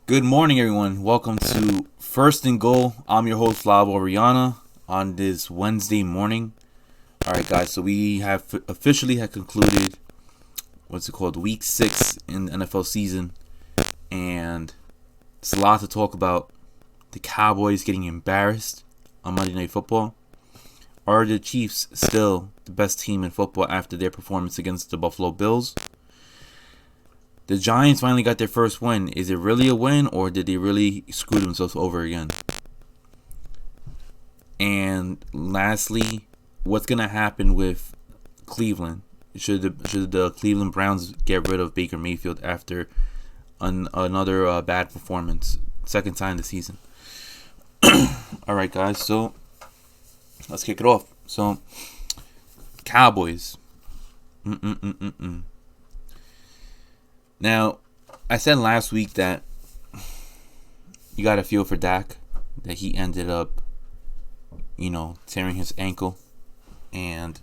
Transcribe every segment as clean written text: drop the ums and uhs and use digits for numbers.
Good morning, everyone. Welcome to First and Goal. I'm your host, Lavo Oriana, on this Wednesday morning. All right, guys. So we have officially had concluded Week 6 in the NFL season, and it's a lot to talk about. The Cowboys getting embarrassed on Monday Night Football. Are the Chiefs still the best team in football after their performance against the Buffalo Bills? The Giants finally got their first win. Is it really a win, or did they really screw themselves over again? And lastly, what's going to happen with Cleveland? Should the Cleveland Browns get rid of Baker Mayfield after another bad performance? Second time this season. All right, guys. So let's kick it off. So Cowboys. Now, I said last week that you got a feel for Dak, that he ended up, tearing his ankle. And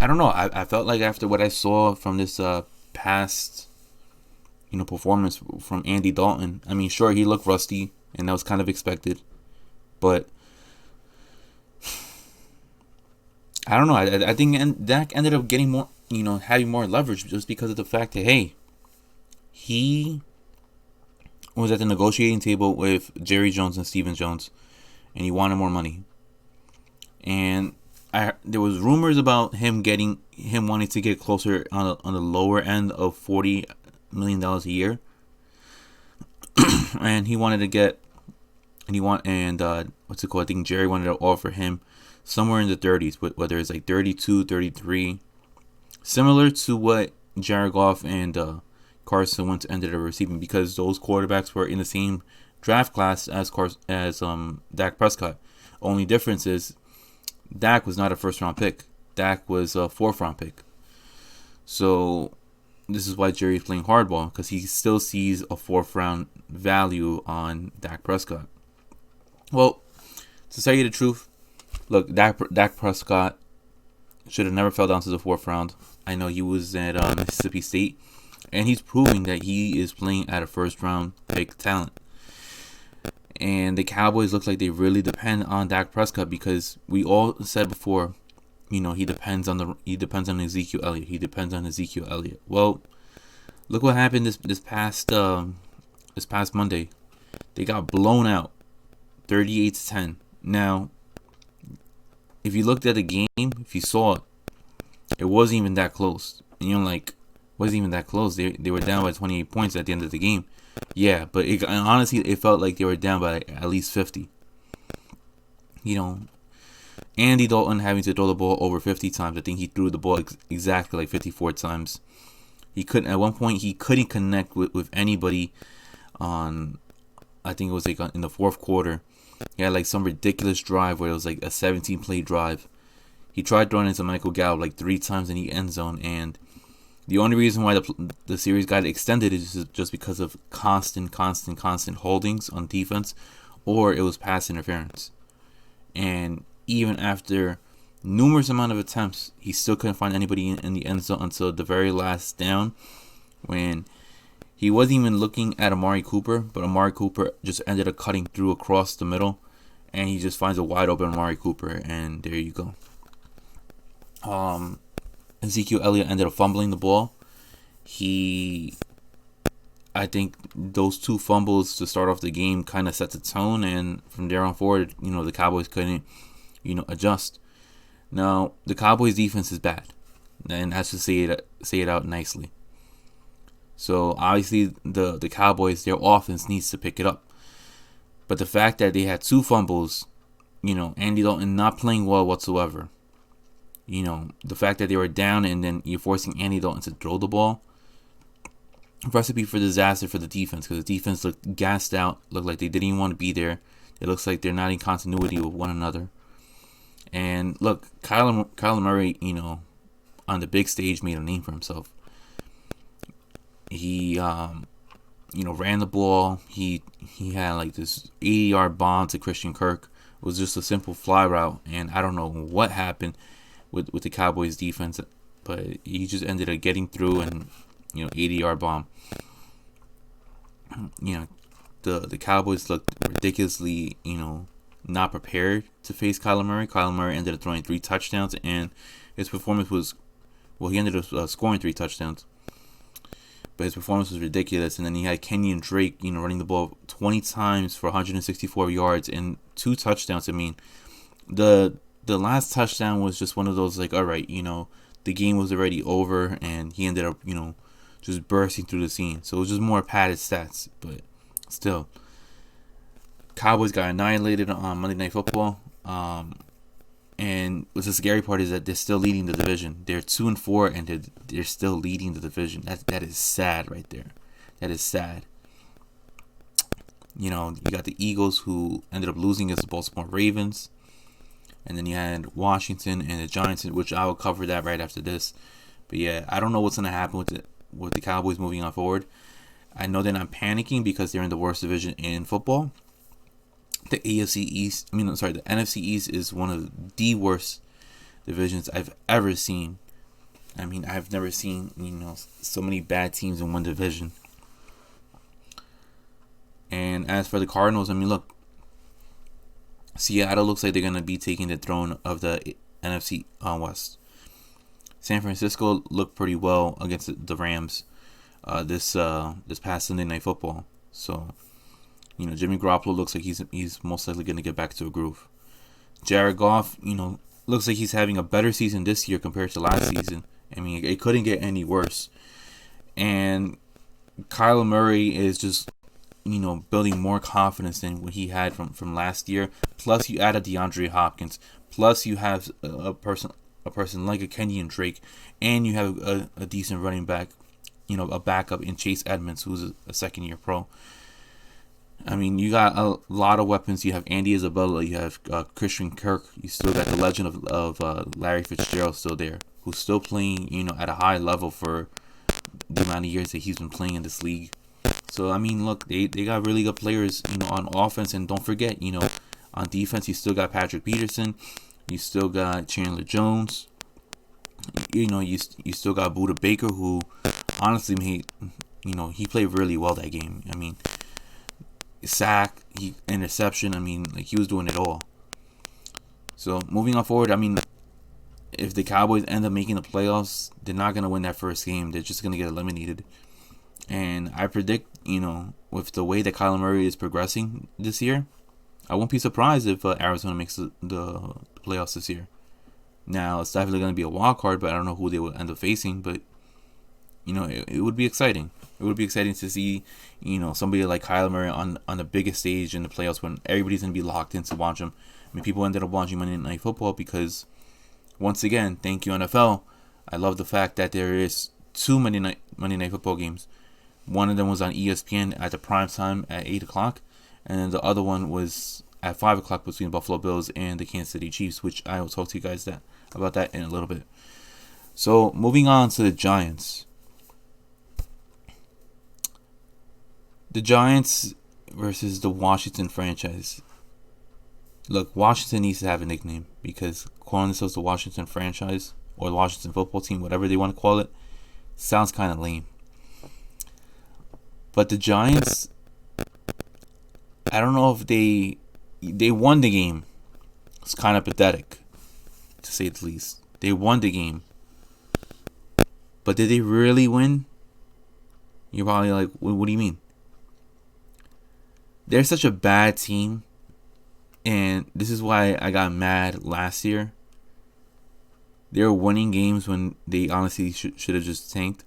I don't know. I felt like after what I saw from this past, performance from Andy Dalton, I mean, sure, he looked rusty, and that was kind of expected. But I don't know. I think Dak ended up getting more, having more leverage just because of the fact that, hey, he was at the negotiating table with Jerry Jones and Stephen Jones, and he wanted more money. And there was rumors about him wanting to get closer on the lower end of $40 million a year, and he wanted to get, I think Jerry wanted to offer him somewhere in the 30s, whether it's like 32, 33, similar to what Jared Goff and Carson Wentz ended up receiving, because those quarterbacks were in the same draft class as Dak Prescott. Only difference is Dak was not a first round pick. Dak was a fourth round pick. So this is why Jerry's playing hardball, because he still sees a fourth round value on Dak Prescott. Well, to tell you the truth, look, Dak Prescott should have never fell down to the fourth round. I know he was at Mississippi State, and he's proving that he is playing at a first-round pick talent. And the Cowboys look like they really depend on Dak Prescott, because we all said before, he depends on Ezekiel Elliott. He depends on Ezekiel Elliott. Well, look what happened this past Monday. They got blown out, 38-10. Now, if you looked at the game, if you saw it, it wasn't even that close. And wasn't even that close. They were down by 28 points at the end of the game. Yeah, but honestly, it felt like they were down by at least 50. Andy Dalton having to throw the ball over 50 times. I think he threw the ball exactly like 54 times. At one point, he couldn't connect with anybody on, I think it was in the fourth quarter. He had some ridiculous drive where it was a 17-play drive. He tried throwing into Michael Gallup 3 times in the end zone, and the only reason why the series got extended is just because of constant holdings on defense, or it was pass interference. And even after numerous amount of attempts, he still couldn't find anybody in the end zone until the very last down, when he wasn't even looking at Amari Cooper, but Amari Cooper just ended up cutting through across the middle, and he just finds a wide open Amari Cooper, and there you go. Ezekiel Elliott ended up fumbling the ball. I think those 2 fumbles to start off the game kind of set the tone, and from there on forward, the Cowboys couldn't, adjust. Now, the Cowboys defense is bad, and that's to say it out nicely. So obviously the Cowboys, their offense needs to pick it up. But the fact that they had 2 fumbles, Andy Dalton not playing well whatsoever. The fact that they were down and then you're forcing Andy Dalton to throw the ball. Recipe for disaster for the defense, because the defense looked gassed out, looked like they didn't even want to be there. It looks like they're not in continuity with one another. And look, Kyler Murray, on the big stage made a name for himself. He, ran the ball. He had this 80-yard bomb to Christian Kirk. It was just a simple fly route, and I don't know what happened with the Cowboys defense, but he just ended up getting through and 80-yard bomb. The Cowboys looked ridiculously, not prepared to face Kyler Murray. Kyler Murray ended up throwing 3 touchdowns, and his performance was, he ended up scoring 3 touchdowns. But his performance was ridiculous. And then he had Kenyon Drake, running the ball 20 times for 164 yards and 2 touchdowns. I mean, the last touchdown was just one of those, like, all right, the game was already over, and he ended up, just bursting through the scene. So it was just more padded stats, but still, Cowboys got annihilated on Monday Night Football. And what's the scary part is that they're still leading the division. They're 2-4, and they're still leading the division. That is sad right there. That is sad. You got the Eagles, who ended up losing against the Baltimore Ravens, and then you had Washington and the Giants, which I will cover that right after this. But yeah, I don't know what's gonna happen with the Cowboys moving on forward. I know they're not panicking because they're in the worst division in football. The NFC East is one of the worst divisions I've ever seen. I mean, I've never seen, so many bad teams in one division. And as for the Cardinals, look, Seattle looks like they're going to be taking the throne of the NFC West. San Francisco looked pretty well against the Rams this past Sunday Night Football. So, Jimmy Garoppolo looks like he's most likely going to get back to a groove. Jared Goff, looks like he's having a better season this year compared to last season. I mean, it couldn't get any worse. And Kyler Murray is just, building more confidence than what he had from last year. Plus, you added DeAndre Hopkins. Plus, you have a person like a Kenyon Drake, and you have a decent running back, a backup in Chase Edmonds, who's a second-year pro. I mean, you got a lot of weapons. You have Andy Isabella. You have Christian Kirk. You still got the legend of Larry Fitzgerald still there, who's still playing, at a high level for the amount of years that he's been playing in this league. So, look, they got really good players, on offense. And don't forget, on defense, you still got Patrick Peterson. You still got Chandler Jones. You still got Budda Baker, who honestly he played really well that game. Sack, interception. He was doing it all. So moving on forward, if the Cowboys end up making the playoffs, they're not gonna win that first game. They're just gonna get eliminated. And I predict, with the way that Kyler Murray is progressing this year, I won't be surprised if Arizona makes the playoffs this year. Now, it's definitely going to be a wild card, but I don't know who they will end up facing. But, it would be exciting. It would be exciting to see, somebody like Kyler Murray on the biggest stage in the playoffs when everybody's going to be locked in to watch him. People ended up watching Monday Night Football because, once again, thank you, NFL. I love the fact that there is 2 Monday Night Football games. One of them was on ESPN at the prime time at 8 o'clock. And then the other one was at 5 o'clock between the Buffalo Bills and the Kansas City Chiefs, which I will talk to you guys about that in a little bit. So, moving on to the Giants. The Giants versus the Washington franchise. Look, Washington needs to have a nickname because calling themselves the Washington franchise or the Washington football team, whatever they want to call it, sounds kind of lame. But the Giants, I don't know if they won the game. It's kind of pathetic, to say the least. They won the game. But did they really win? You're probably like, what do you mean? They're such a bad team. And this is why I got mad last year. They were winning games when they honestly should have just tanked.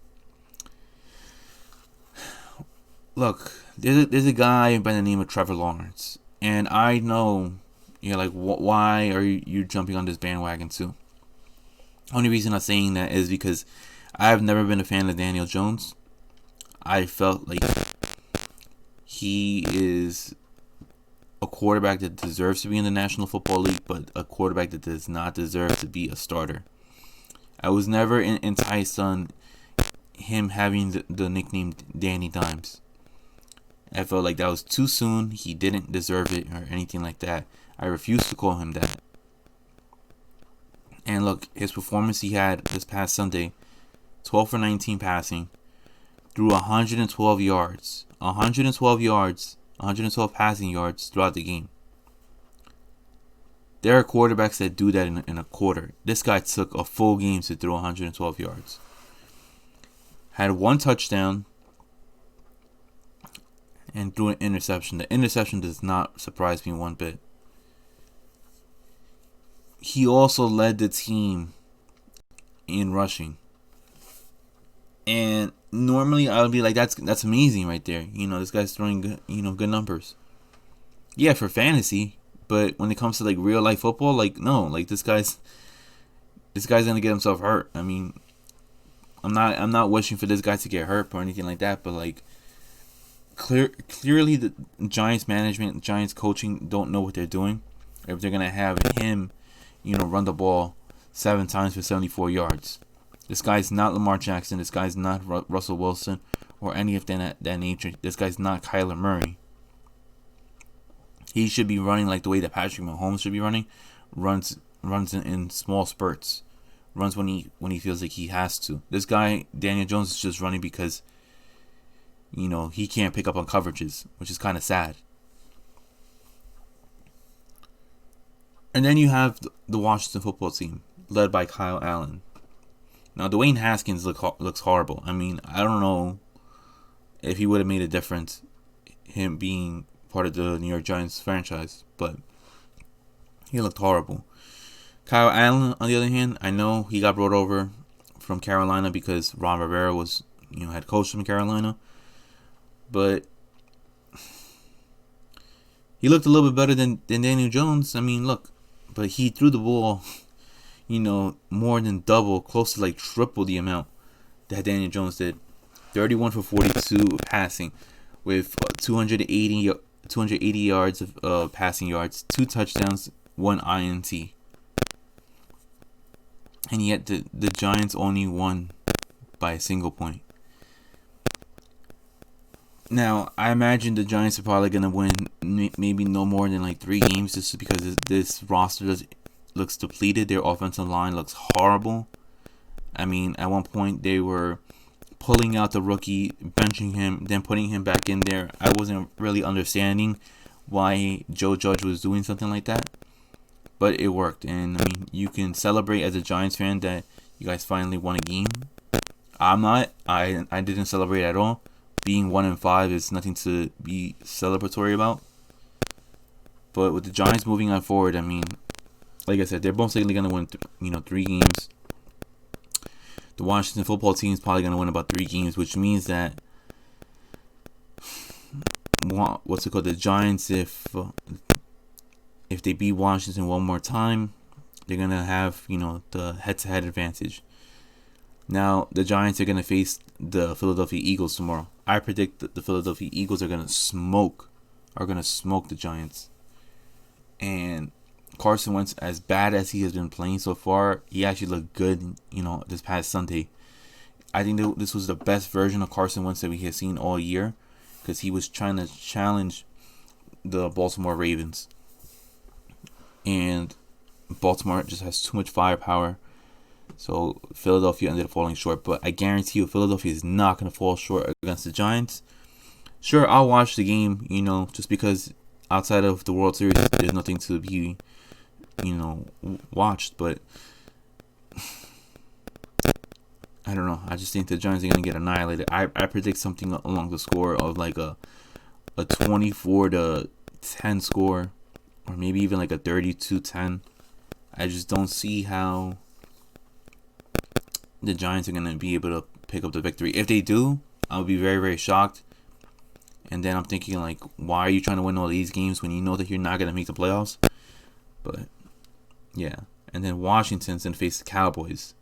Look, there's a guy by the name of Trevor Lawrence. And I know you're like, why are you jumping on this bandwagon too? Only reason I'm saying that is because I've never been a fan of Daniel Jones. I felt like he is a quarterback that deserves to be in the National Football League, but a quarterback that does not deserve to be a starter. I was never enticed on him having the nickname Danny Dimes. I felt like that was too soon. He didn't deserve it or anything like that. I refuse to call him that. And look, his performance he had this past Sunday, 12 for 19 passing, threw 112 yards. 112 yards. 112 passing yards throughout the game. There are quarterbacks that do that in a quarter. This guy took a full game to throw 112 yards. Had one touchdown and threw an interception. The interception does not surprise me one bit. He also led the team in rushing. And normally I would be like, that's amazing right there. This guy's throwing good numbers. Yeah, for fantasy. But when it comes to like real life football, like no, like this guy's gonna get himself hurt. I mean, I'm not wishing for this guy to get hurt or anything like that, but like clearly the Giants management, Giants coaching don't know what they're doing. If they're gonna have him, run the ball 7 times for 74 yards. This guy's not Lamar Jackson. This guy's not Russell Wilson or any of that nature. This guy's not Kyler Murray. He should be running like the way that Patrick Mahomes should be running. Runs in small spurts. Runs when he feels like he has to. This guy, Daniel Jones, is just running because, he can't pick up on coverages, which is kind of sad. And then you have the Washington football team, led by Kyle Allen. Now, Dwayne Haskins looks horrible. I mean, I don't know if he would have made a difference, him being part of the New York Giants franchise, but he looked horrible. Kyle Allen, on the other hand, I know he got brought over from Carolina because Ron Rivera was, had coached him in Carolina, but he looked a little bit better than Daniel Jones. I mean, look, but he threw the ball, more than double, close to like triple the amount that Daniel Jones did. 31 for 42 passing with 280 yards of passing yards, 2 touchdowns, 1 INT. And yet the Giants only won by a single point. Now, I imagine the Giants are probably going to win maybe no more than like 3 games just because this roster looks depleted. Their offensive line looks horrible. I mean, at one point they were pulling out the rookie, benching him, then putting him back in there. I wasn't really understanding why Joe Judge was doing something like that. But it worked. And, I mean, you can celebrate as a Giants fan that you guys finally won a game. I'm not. I didn't celebrate at all. Being 1-5 is nothing to be celebratory about. But with the Giants moving on forward, I mean, like I said, they're most likely going to win, 3 games. The Washington football team is probably going to win about 3 games, which means that the Giants, if they beat Washington one more time, they're going to have, the head-to-head advantage. Now, the Giants are going to face the Philadelphia Eagles tomorrow. I predict that the Philadelphia Eagles are going to smoke the Giants. And Carson Wentz, as bad as he has been playing so far, he actually looked good, this past Sunday. I think this was the best version of Carson Wentz that we have seen all year because he was trying to challenge the Baltimore Ravens. And Baltimore just has too much firepower. So Philadelphia ended up falling short. But I guarantee you Philadelphia is not going to fall short against the Giants. Sure, I'll watch the game, just because outside of the World Series, there's nothing to be, watched. But I don't know. I just think the Giants are going to get annihilated. I predict something along the score of like a 24-10 score. Or maybe even like a 32-10. I just don't see how the Giants are going to be able to pick up the victory. If they do, I'll be very, very shocked. And then I'm thinking, like, why are you trying to win all these games when you know that you're not going to make the playoffs? But, yeah. And then Washington's going to face the Cowboys.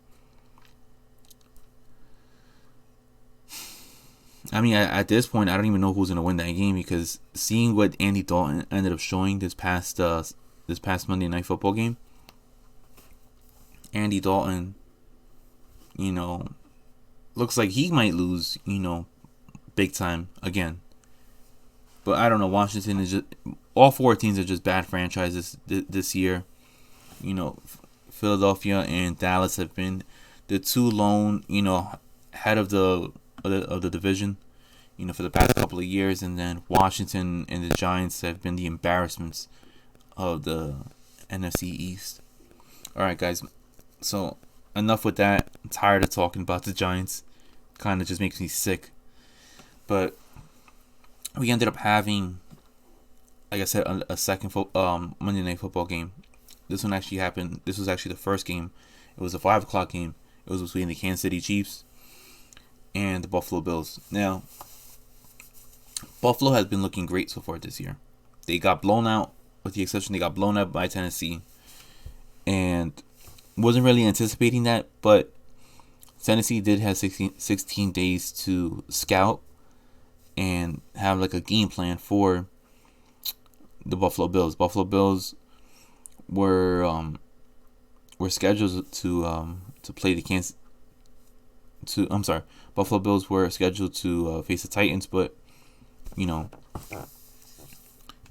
I mean, at this point, I don't even know who's going to win that game because seeing what Andy Dalton ended up showing this past Monday Night Football game, Andy Dalton, looks like he might lose, big time again. But I don't know. Washington is just, all 4 teams are just bad franchises this year. Philadelphia and Dallas have been the 2 lone, head of the of the division, for the past couple of years, and then Washington and the Giants have been the embarrassments of the NFC East. All right, guys. So enough with that. I'm tired of talking about the Giants. Kind of just makes me sick. But we ended up having, like I said, a second Monday Night Football game. This one actually happened. This was actually the first game. It was a 5 o'clock game. It was between the Kansas City Chiefs and the Buffalo Bills. Now, Buffalo has been looking great so far this year. They got blown out, with the exception they got blown out by Tennessee. And wasn't really anticipating that, but Tennessee did have 16 days to scout and have like a game plan for the Buffalo Bills. Buffalo Bills were scheduled to play the Kansas. Buffalo Bills were scheduled to face the Titans, but they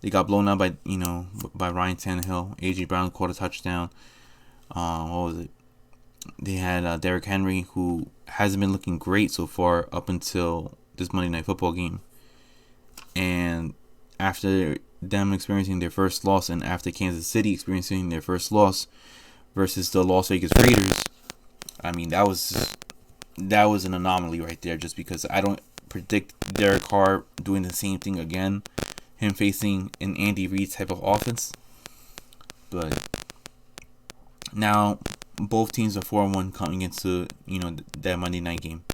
got blown out by Ryan Tannehill. AJ Brown caught a touchdown. What was it? They had Derrick Henry, who hasn't been looking great so far up until this Monday Night Football game. And after them experiencing their first loss, and after Kansas City experiencing their first loss versus the Las Vegas Raiders, I mean, that was an anomaly right there, just because I don't predict Derek Carr doing the same thing again, him facing an Andy Reid type of offense. But now both teams are 4-1 coming into that Monday night game,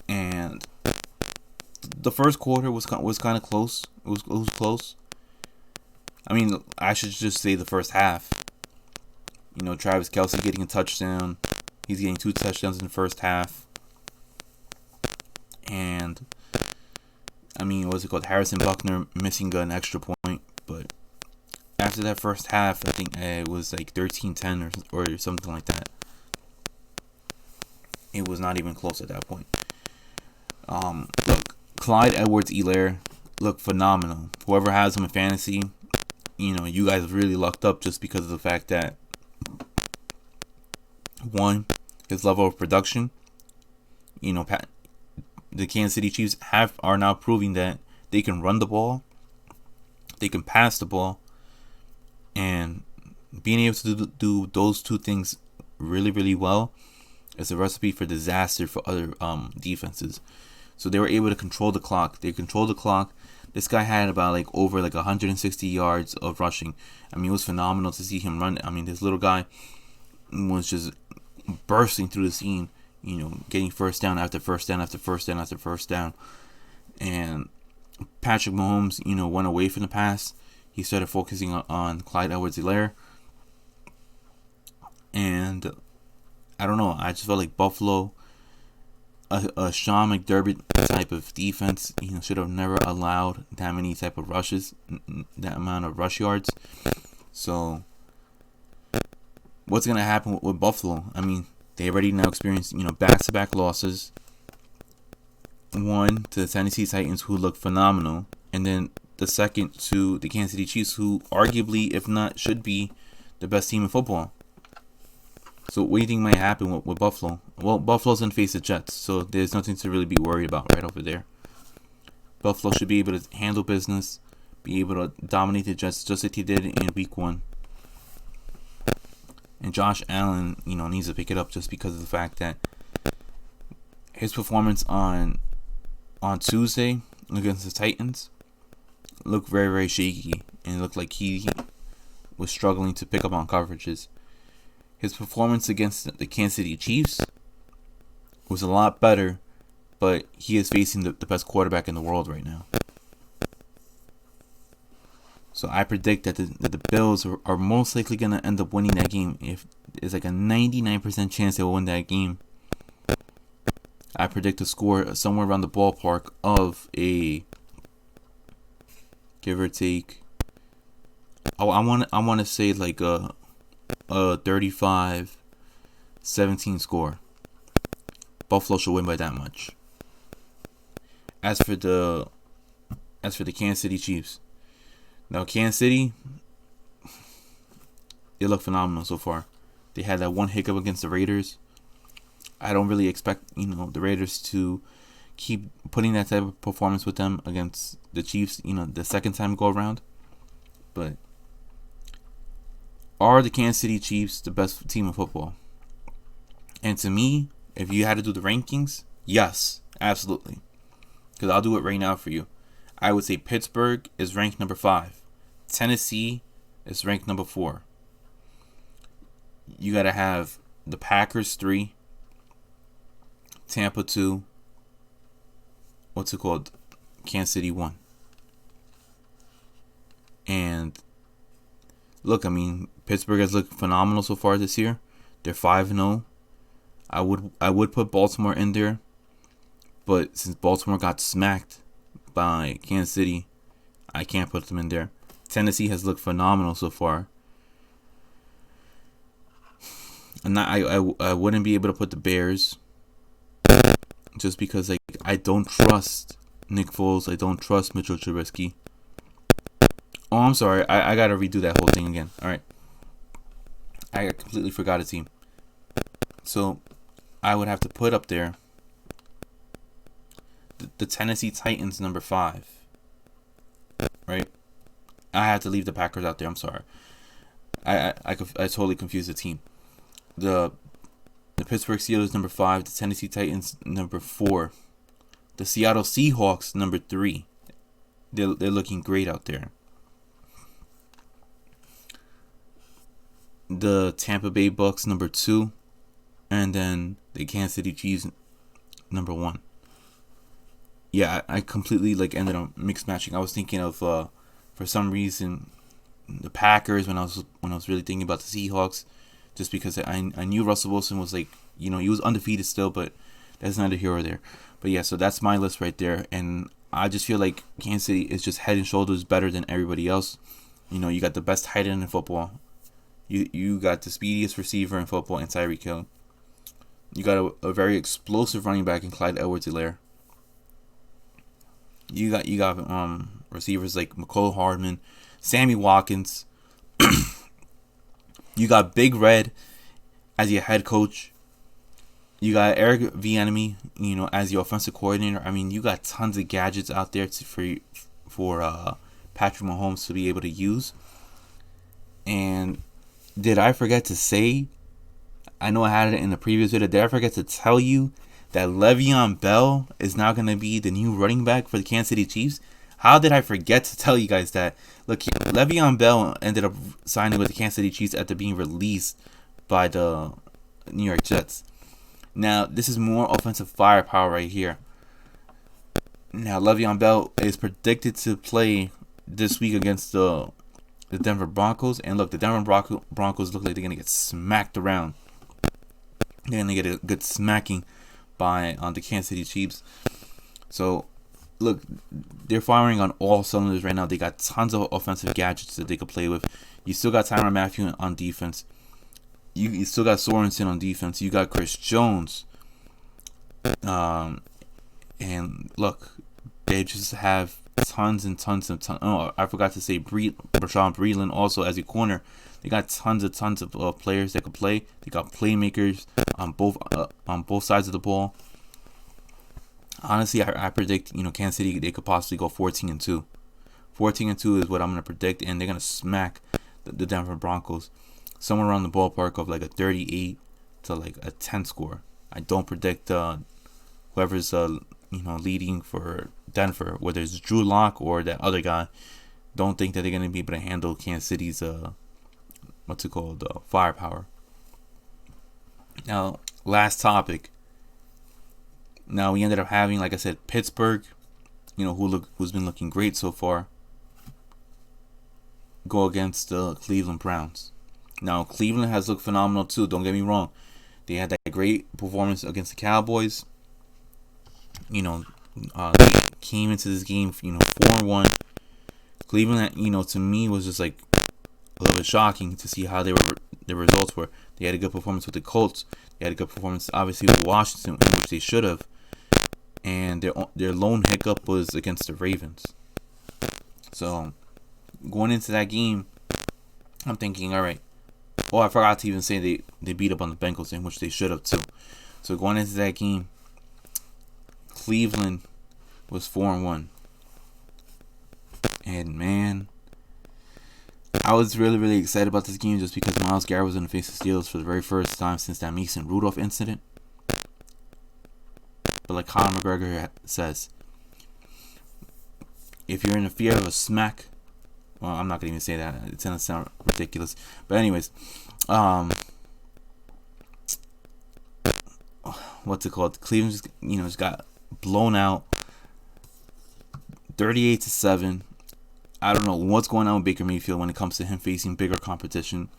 and the first quarter was kind of close. It was close. I mean, I should just say the first half. Travis Kelce getting a touchdown. He's getting 2 touchdowns in the first half. And, I mean, what's it called? Harrison Buckner missing an extra point. But after that first half, I think it was like 13-10 or something like that. It was not even close at that point. Look, Clyde Edwards-Helaire looked phenomenal. Whoever has him in fantasy, you guys really lucked up, just because of the fact that, one, his level of production. The Kansas City Chiefs are now proving that they can run the ball, they can pass the ball, and being able to do those two things really, really well is a recipe for disaster for other defenses. So they were able to control the clock. They controlled the clock. This guy had about over 160 yards of rushing. I mean, it was phenomenal to see him run. I mean, this little guy was just bursting through the scene, getting first down after first down after first down after first down. And Patrick Mahomes, went away from the pass. He started focusing on Clyde Edwards-Helaire. And I don't know, I just felt like Buffalo, a Sean McDermott type of defense, should have never allowed that many type of rushes, that amount of rush yards. So what's going to happen with Buffalo? I mean, they already now experienced, back-to-back losses. One to the Tennessee Titans, who look phenomenal, and then the second to the Kansas City Chiefs, who arguably, if not, should be the best team in football. So what do you think might happen with Buffalo? Well, Buffalo's going to face the Jets, so there's nothing to really be worried about right over there. Buffalo should be able to handle business, be able to dominate the Jets just like they did in Week 1. And Josh Allen, needs to pick it up, just because of the fact that his performance on Tuesday against the Titans looked very, very shaky, and it looked like he was struggling to pick up on coverages. His performance against the Kansas City Chiefs was a lot better, but he is facing the best quarterback in the world right now. So I predict that the Bills are most likely going to end up winning that game. If it's like a 99% chance they will win that game. I predict a score somewhere around the ballpark of a, give or take, I want to say like a 35-17 score. Buffalo should win by that much. As for the Kansas City Chiefs, now Kansas City, they look phenomenal so far. They had that one hiccup against the Raiders. I don't really expect the Raiders to keep putting that type of performance with them against the Chiefs. The second time go around. But are the Kansas City Chiefs the best team in football? And to me, if you had to do the rankings, yes, absolutely. Because I'll do it right now for you. I would say Pittsburgh is ranked number 5. Tennessee is ranked number 4. You got to have the Packers 3. Tampa 2. What's it called? Kansas City 1. And look, I mean, Pittsburgh has looked phenomenal so far this year. They're 5-0. I would put Baltimore in there, but since Baltimore got smacked by Kansas City, I can't put them in there. Tennessee has looked phenomenal so far. And I wouldn't be able to put the Bears just because I don't trust Nick Foles. I don't trust Mitchell Trubisky. Oh, I'm sorry. I gotta redo that whole thing again. All right. I completely forgot a team. So I would have to put up there the Tennessee Titans number 5. Right? I had to leave the Packers out there. I'm sorry. I totally confused the team. The Pittsburgh Steelers number 5. The Tennessee Titans number 4. The Seattle Seahawks number 3. They're looking great out there. The Tampa Bay Bucks number 2. And then the Kansas City Chiefs number 1. Yeah, I completely ended up mixed matching. I was thinking of for some reason the Packers when I was really thinking about the Seahawks, just because I knew Russell Wilson was he was undefeated still, but that's neither here or there. But yeah, so that's my list right there, and I just feel like Kansas City is just head and shoulders better than everybody else. You got the best tight end in football. You got the speediest receiver in football in Tyreek Hill. You got a very explosive running back in Clyde Edwards-Helaire. You got receivers like McCole Hardman, Sammy Watkins. You got Big Red as your head coach. You got Eric Bieniemy, as your offensive coordinator. I mean, you got tons of gadgets out there for Patrick Mahomes to be able to use. And did I forget to say? I know I had it in the previous video. Did I forget to tell you that Le'Veon Bell is now going to be the new running back for the Kansas City Chiefs? How did I forget to tell you guys that? Look, Le'Veon Bell ended up signing with the Kansas City Chiefs after being released by the New York Jets. Now, this is more offensive firepower right here. Now, Le'Veon Bell is predicted to play this week against the Denver Broncos. And look, the Denver Broncos look like they're going to get smacked around. They're going to get a good smacking by the Kansas City Chiefs. So, look, they're firing on all cylinders right now. They got tons of offensive gadgets that they could play with. You still got Tyrann Mathieu on defense. You still got Sorensen on defense. You got Chris Jones. And look, they just have tons and tons and tons. Oh, I forgot to say Bashaud Breeland also as a corner. They got tons of players that could play. They got playmakers on both sides of the ball. Honestly, I predict Kansas City, they could possibly go 14-2. 14-2 is what I'm gonna predict, and they're gonna smack the Denver Broncos somewhere around the ballpark of a 38 to a 10 score. I don't predict whoever's leading for Denver, whether it's Drew Lock or that other guy. Don't think that they're gonna be able to handle Kansas City's firepower. Now, last topic. Now we ended up having, like I said, Pittsburgh, who's been looking great so far, go against the Cleveland Browns. Now Cleveland has looked phenomenal too. Don't get me wrong; they had that great performance against the Cowboys. They came into this game, 4-1. Cleveland, to me was just a little bit shocking to see how their results were. They had a good performance with the Colts. They had a good performance, obviously, with Washington, which they should have. And their lone hiccup was against the Ravens. So, going into that game, I'm thinking, all right. Oh, I forgot to even say they beat up on the Bengals, in which they should have too. So going into that game, Cleveland was 4-1. And man, I was really, really excited about this game just because Myles Garrett was going to face the Steelers for the very first time since that Mason Rudolph incident. But like Conor McGregor says, if you're in the fear of a smack, well, I'm not going to even say that. It's going to sound ridiculous. But anyways, what's it called? Cleveland just got blown out 38-7. I don't know what's going on with Baker Mayfield when it comes to him facing bigger competition.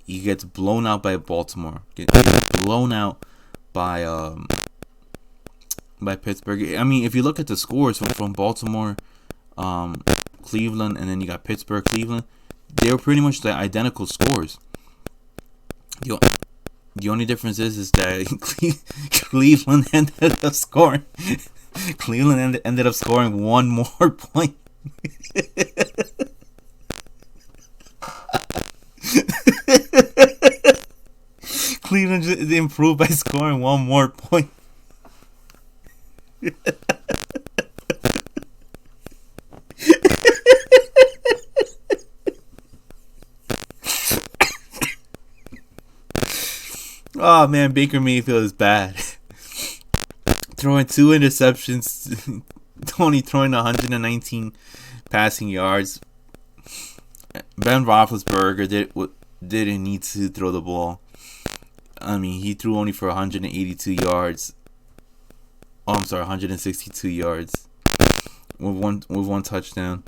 He gets blown out by Baltimore. Gets blown out by Pittsburgh. I mean, if you look at the scores from Baltimore, Cleveland, and then you got Pittsburgh, Cleveland, they were pretty much the identical scores. The only difference is that Cleveland ended up scoring. Cleveland ended up scoring one more point. Cleveland just improved by scoring one more point. Oh man, Baker Mayfield is bad. Throwing 2 interceptions, only throwing 119 passing yards. Ben Roethlisberger didn't need to throw the ball. I mean, he threw only for 182 yards. Oh, I'm sorry, 162 yards with one touchdown.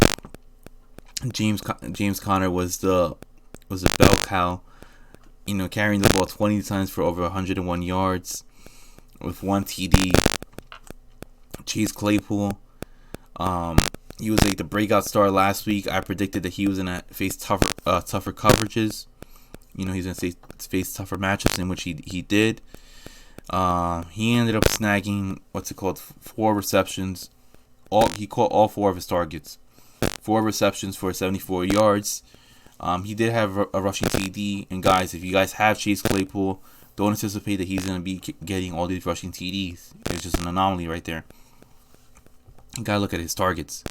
James Conner was the bell cow. Carrying the ball 20 times for over 101 yards with 1 TD. Chase Claypool, he was like the breakout star last week. I predicted that he was gonna face tougher coverages. He's gonna face tougher matchups, in which he did. He ended up snagging 4 receptions. He caught all 4 of his targets. 4 receptions for 74 yards. He did have a rushing TD. And guys, if you guys have Chase Claypool, don't anticipate that he's gonna be getting all these rushing TDs. It's just an anomaly right there. You gotta look at his targets.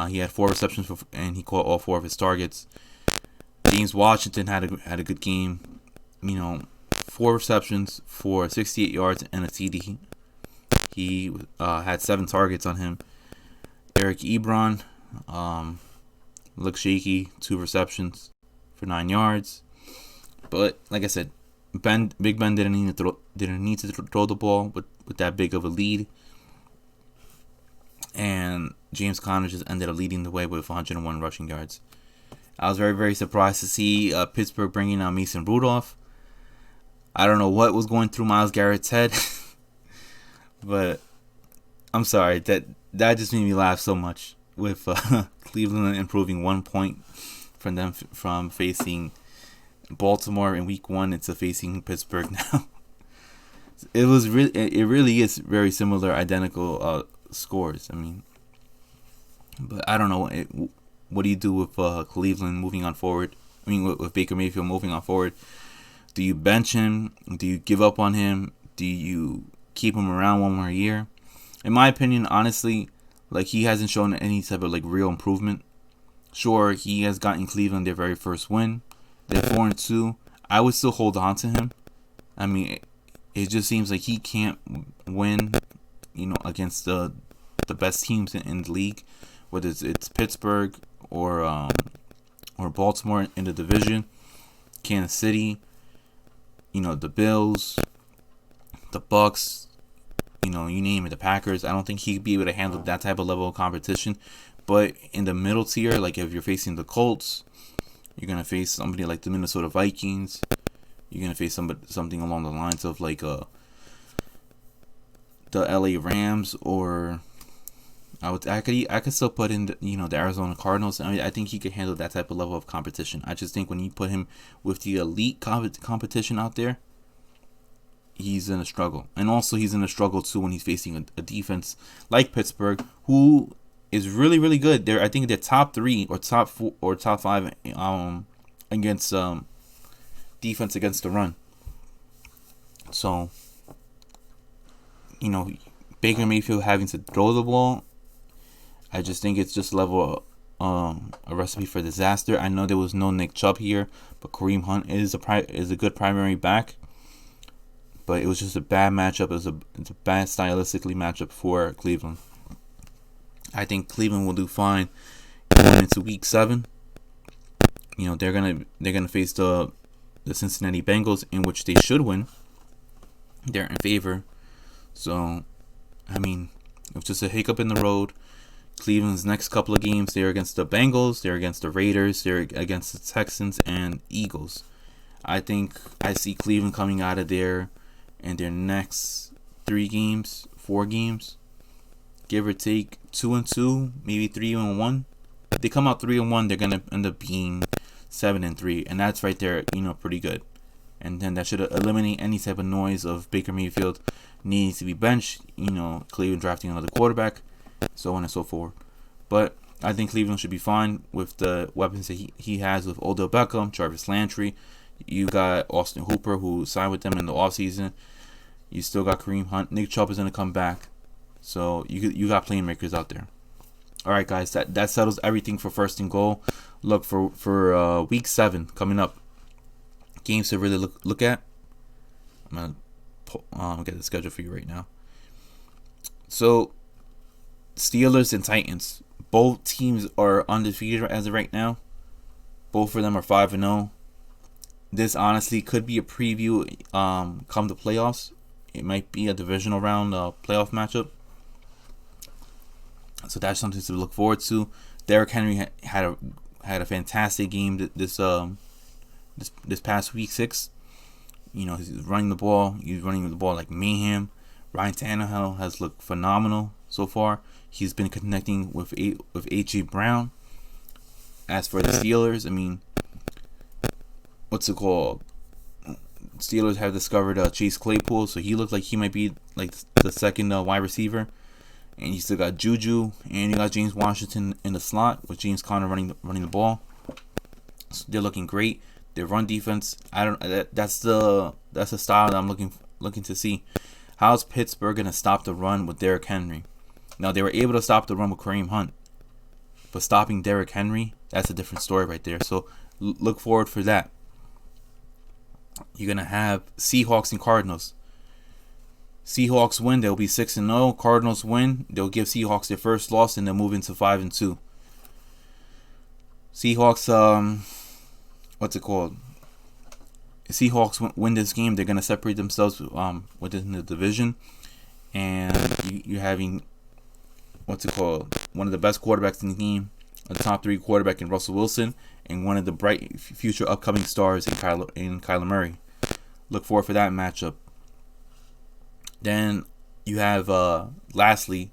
He had 4 receptions and he caught all 4 of his targets. James Washington had a good game. 4 receptions for 68 yards and a TD. He had 7 targets on him. Eric Ebron looked shaky. 2 receptions for 9 yards. But like I said, Big Ben didn't need to throw the ball with that big of a lead. And James Conner just ended up leading the way with 101 rushing yards. I was very, very surprised to see Pittsburgh bringing out Mason Rudolph. I don't know what was going through Myles Garrett's head. But I'm sorry, that just made me laugh so much with Cleveland improving 1 point from facing Baltimore in week 1 into facing Pittsburgh now. It really is very similar, identical scores. I mean, but I don't know. What do you do with Cleveland moving on forward? I mean, with Baker Mayfield moving on forward, do you bench him? Do you give up on him? Do you keep him around one more year? In my opinion, honestly, he hasn't shown any type of real improvement. Sure, he has gotten Cleveland their very first win. They're 4-2. I would still hold on to him. I mean, it just seems like he can't win, against the best teams in the league, whether it's Pittsburgh or Baltimore in the division, Kansas City, the Bills, the Bucks, you name it, the Packers. I don't think he'd be able to handle that type of level of competition. But in the middle tier, if you're facing the Colts, you're gonna face somebody like the Minnesota Vikings. You're gonna face something along the lines of the LA Rams, or I could still put in the Arizona Cardinals. I mean, I think he could handle that type of level of competition. I just think when you put him with the elite competition out there, he's in a struggle. And also he's in a struggle too when he's facing a defense like Pittsburgh, who is really, really good. I think they're top 3 or top 4 or top 5 against defense against the run. So you know, Baker Mayfield having to throw the ball, I just think it's just level a recipe for disaster. I know there was no Nick Chubb here, but Kareem Hunt is a good primary back. But it was just a bad matchup. It's a bad stylistically matchup for Cleveland. I think Cleveland will do fine going into Week 7. They're gonna face the Cincinnati Bengals, in which they should win. They're in favor. So, I mean, it was just a hiccup in the road. Cleveland's next couple of games, they're against the Bengals, they're against the Raiders, they're against the Texans and Eagles. I think I see Cleveland coming out of there in their next 4 games, give or take 2-2, maybe 3-1. If they come out 3-1, they're gonna end up being 7-3, and that's right there, pretty good. And then that should eliminate any type of noise of Baker Mayfield needing to be benched. Cleveland drafting another quarterback, so on and so forth. But I think Cleveland should be fine with the weapons that he has with Odell Beckham, Jarvis Landry. You got Austin Hooper, who signed with them in the offseason. You still got Kareem Hunt. Nick Chubb is going to come back. So you got playmakers out there. All right, guys, that settles everything for first and goal. Look for Week 7 coming up. Games to really look at. I'm gonna get the schedule for you right now. So, Steelers and Titans. Both teams are undefeated as of right now. Both of them are 5-0. This honestly could be a preview come the playoffs. It might be a divisional round playoff matchup. So that's something to look forward to. Derrick Henry had a fantastic game this past week 6. He's running the ball. He's running the ball like mayhem. Ryan Tannehill has looked phenomenal so far. He's been connecting with A.J. Brown. As for the Steelers, I mean, what's it called? Steelers have discovered Chase Claypool, so he looks like he might be like the second wide receiver. And you still got Juju, and you got James Washington in the slot with James Conner running the ball. So they're looking great. Their run defense, that's the style that I'm looking to see. How's Pittsburgh gonna stop the run with Derrick Henry? Now they were able to stop the run with Kareem Hunt, but stopping Derrick Henry, that's a different story right there. So look forward for that. You're gonna have Seahawks and Cardinals. Seahawks win, they'll be 6-0. Cardinals win, they'll give Seahawks their first loss, and they'll move into 5-2. Seahawks, what's it called? Seahawks win this game, they're gonna separate themselves within the division, and you're having what's it called? One of the best quarterbacks in the game, a top 3 quarterback in Russell Wilson, and one of the bright future upcoming stars in Kyler Murray. Look forward for that matchup. Then you have, lastly,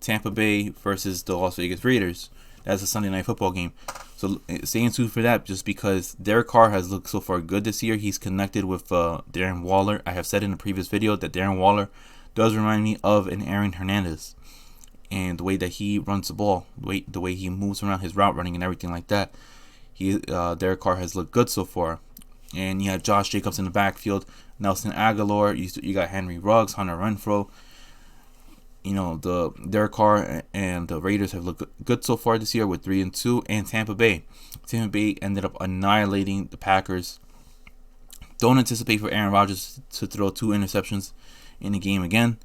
Tampa Bay versus the Las Vegas Raiders. That's a Sunday Night Football game. So stay tuned for that, just because Derek Carr has looked so far good this year. He's connected with Darren Waller. I have said in a previous video that Darren Waller does remind me of an Aaron Hernandez. And the way that he runs the ball, the way he moves around, his route running and everything like that. Derek Carr has looked good so far. And you have Josh Jacobs in the backfield, Nelson Aguilar, you got Henry Ruggs, Hunter Renfrow. The Derek Carr and the Raiders have looked good so far this year with 3-2. And Tampa Bay ended up annihilating the Packers. Don't anticipate for Aaron Rodgers to throw 2 interceptions in the game again.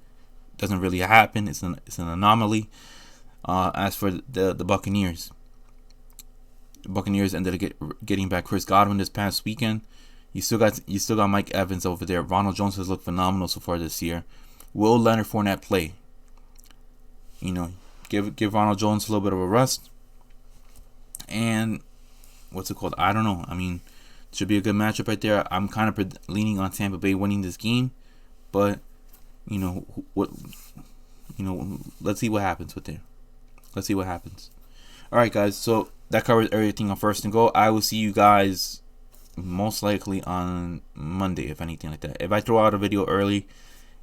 Doesn't really happen. It's an anomaly. As for the Buccaneers, ended up getting back Chris Godwin this past weekend. You still got Mike Evans over there. Ronald Jones has looked phenomenal so far this year. Will Leonard Fournette play? Give Ronald Jones a little bit of a rest. And what's it called? I don't know. I mean, it should be a good matchup right there. I'm kind of leaning on Tampa Bay winning this game, but let's see what happens with there. Let's see what happens. All right, guys. So that covers everything on First and Goal. I will see you guys most likely on Monday, if anything like that. If I throw out a video early,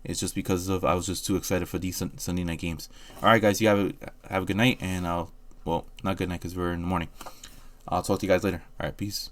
it's just because I was just too excited for these Sunday night games. All right, guys. You have a good night, and not good night because we're in the morning. I'll talk to you guys later. All right, peace.